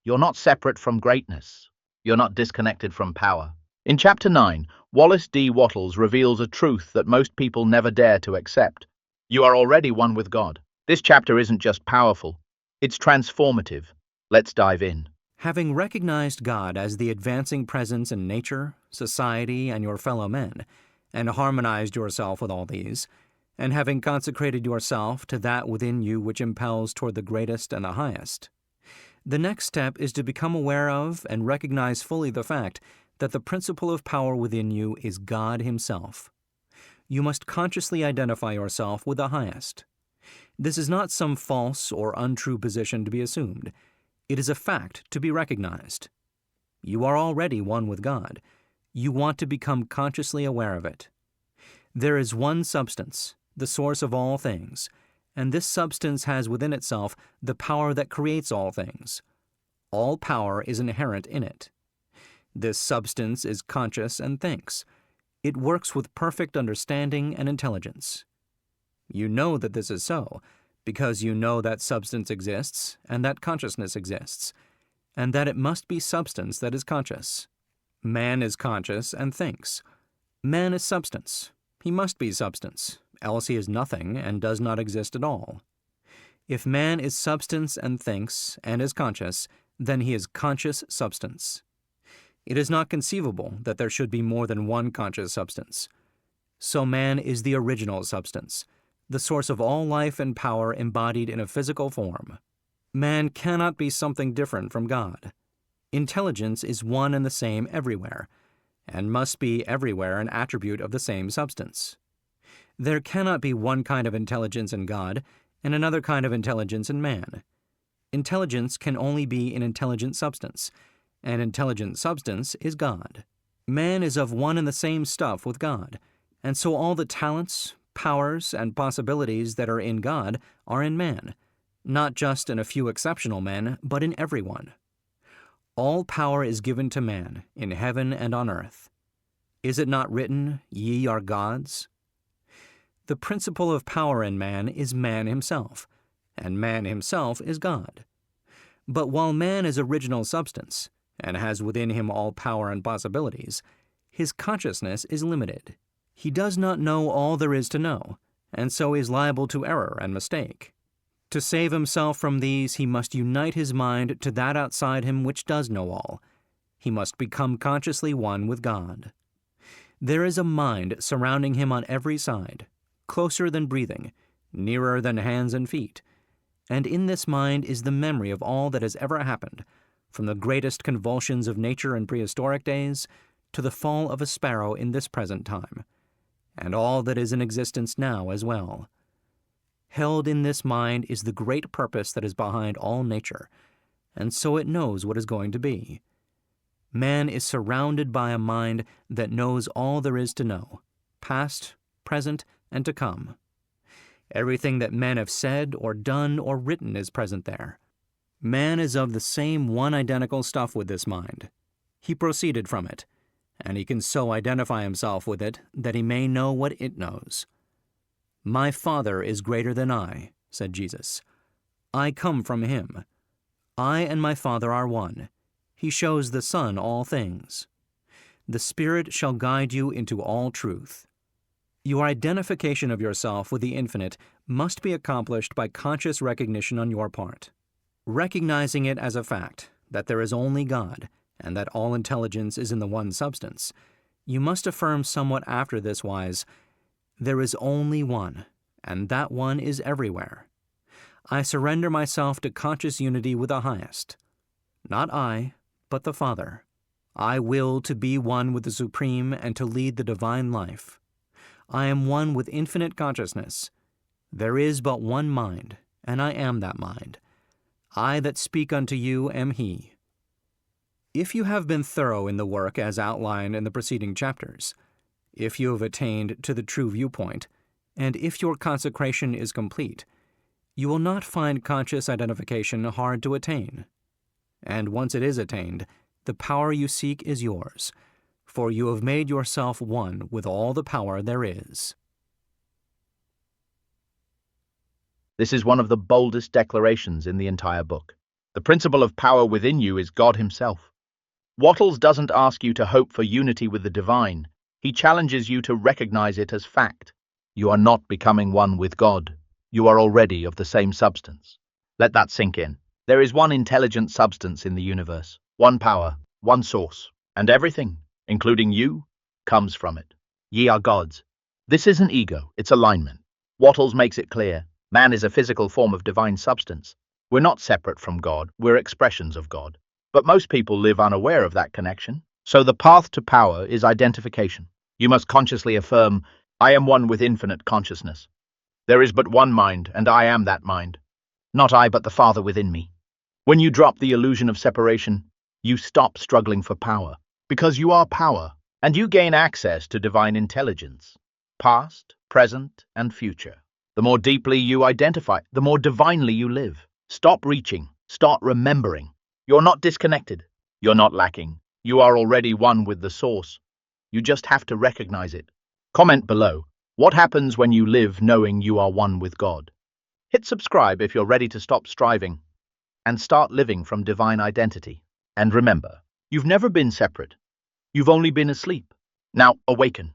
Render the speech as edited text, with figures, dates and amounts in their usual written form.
You're not separate from greatness. You're not disconnected from power. In Chapter 9, Wallace D. Wattles reveals a truth that most people never dare to accept. You are already one with God. This chapter isn't just powerful, it's transformative. Let's dive in. Having recognized God as the advancing presence in nature, society, and your fellow men, and harmonized yourself with all these, and having consecrated yourself to that within you which impels toward the greatest and the highest, the next step is to become aware of and recognize fully the fact that the principle of power within you is God Himself. You must consciously identify yourself with the highest. This is not some false or untrue position to be assumed. It is a fact to be recognized. You are already one with God. You want to become consciously aware of it. There is one substance, the source of all things, and this substance has within itself the power that creates all things. All power is inherent in it. This substance is conscious and thinks. It works with perfect understanding and intelligence. You know that this is so, because you know that substance exists and that consciousness exists, and that it must be substance that is conscious. Man is conscious and thinks. Man is substance. He must be substance, else he is nothing and does not exist at all. If man is substance and thinks and is conscious, then he is conscious substance. It is not conceivable that there should be more than one conscious substance. So man is the original substance, the source of all life and power embodied in a physical form. Man cannot be something different from God. Intelligence is one and the same everywhere, and must be everywhere an attribute of the same substance. There cannot be one kind of intelligence in God and another kind of intelligence in man. Intelligence can only be an intelligent substance, and intelligent substance is God. Man is of one and the same stuff with God, and so all the talents, powers, and possibilities that are in God are in man, not just in a few exceptional men, but in everyone. All power is given to man, in heaven and on earth. Is it not written, "Ye are gods"? The principle of power in man is man himself, and man himself is God. But while man is original substance, and has within him all power and possibilities, his consciousness is limited. He does not know all there is to know, and so is liable to error and mistake. To save himself from these, he must unite his mind to that outside him which does know all. He must become consciously one with God. There is a mind surrounding him on every side, closer than breathing, nearer than hands and feet, and in this mind is the memory of all that has ever happened, from the greatest convulsions of nature in prehistoric days to the fall of a sparrow in this present time, and all that is in existence now as well. Held in this mind is the great purpose that is behind all nature, and so it knows what is going to be. Man is surrounded by a mind that knows all there is to know, past, present, and to come. Everything that men have said or done or written is present there. Man is of the same one identical stuff with this mind. He proceeded from it, and he can so identify himself with it that he may know what it knows. "My Father is greater than I," said Jesus. "I come from him. I and my Father are one. He shows the Son all things. The Spirit shall guide you into all truth." Your identification of yourself with the infinite must be accomplished by conscious recognition on your part. Recognizing it as a fact, that there is only God, and that all intelligence is in the one substance, you must affirm somewhat after this wise, "There is only one, and that one is everywhere. I surrender myself to conscious unity with the highest. Not I, but the Father. I will to be one with the Supreme and to lead the divine life. I am one with infinite consciousness. There is but one mind, and I am that mind. I that speak unto you am He." If you have been thorough in the work as outlined in the preceding chapters, if you have attained to the true viewpoint, and if your consecration is complete, you will not find conscious identification hard to attain. And once it is attained, the power you seek is yours, for you have made yourself one with all the power there is. This is one of the boldest declarations in the entire book. The principle of power within you is God Himself. Wattles doesn't ask you to hope for unity with the divine. He challenges you to recognize it as fact. You are not becoming one with God. You are already of the same substance. Let that sink in. There is one intelligent substance in the universe, one power, one source, and everything, including you, comes from it. Ye are gods. This isn't ego, it's alignment. Wattles makes it clear. Man is a physical form of divine substance. We're not separate from God, we're expressions of God. But most people live unaware of that connection. So the path to power is identification. You must consciously affirm, I am one with infinite consciousness. There is but one mind, and I am that mind. Not I, but the Father within me. When you drop the illusion of separation, you stop struggling for power, because you are power, and you gain access to divine intelligence, past, present, and future. The more deeply you identify, the more divinely you live. Stop reaching, start remembering. You're not disconnected. You're not lacking. You are already one with the source. You just have to recognize it. Comment below. What happens when you live knowing you are one with God? Hit subscribe if you're ready to stop striving and start living from divine identity. And remember, you've never been separate. You've only been asleep. Now awaken.